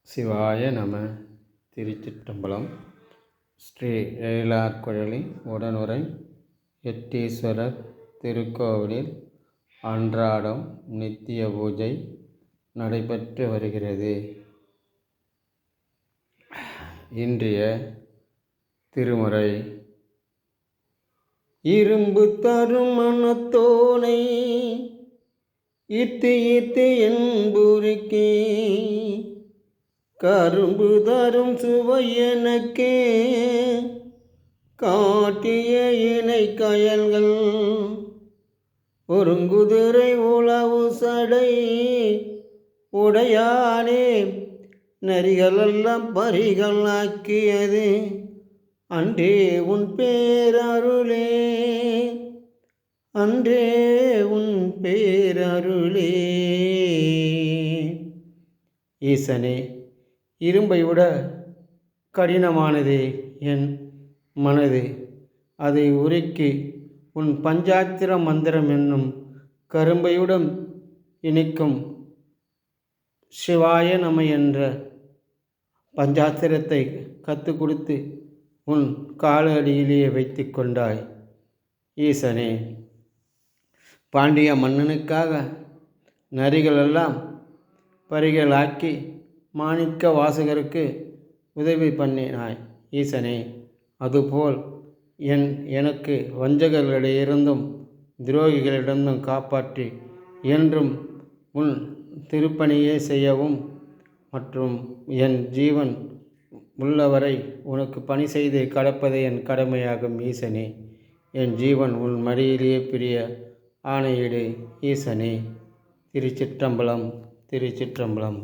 சிவாய நம. திருச்சிற்றம்பலம். ஸ்ரீ எழிலார்குழலி உடனுரை எட்டீஸ்வரர் திருக்கோவிலில் அன்றாடம் நித்திய பூஜை நடைபெற்று வருகிறது. இன்றைய திருமுறை: இரும்பு தரும் மனத்தோனை இத்து இத்து என்புருக்கே, கரும்பு தரும் சுவையனக்கே காட்டிய இணை கயல்கள், ஒருங்குதிரை உளவு சடை உடையானே நரிகளெல்லாம் பரிகள் ஆக்கியது அன்றே உன் பேரருளே, அன்றே உன் பேரருளே. ஈசனே, இரும்பை விட கடினமானது என் மனது. அதை உருக்கி உன் பஞ்சாத்திர மந்திரம் என்னும் கரும்பையுடன் இணைக்கும் சிவாய நம என்ற பஞ்சாத்திரத்தை கற்றுக் கொடுத்து உன் காலடியிலேயே வைத்து கொண்டாய். ஈசனே, பாண்டிய மன்னனுக்காக நரிகளெல்லாம் பரிகளாக்கி மாணிக்க வாசகருக்கு உதவி பண்ணினாய். ஈசனே, அதுபோல் எனக்கு வஞ்சகர்களிடமிருந்தும் துரோகிகளிடமும் காப்பாற்றி என்றும் உன் திருப்பணியை செய்யவும் மற்றும் என் ஜீவன் உள்ளவரை உனக்கு பணி செய்து கடப்பதே என் கடமையாகும். ஈசனே, என் ஜீவன் உன் மடியிலேயே பிரிய ஆணையிடு. ஈசனே. திருச்சிற்றம்பலம். திருச்சிற்றம்பலம்.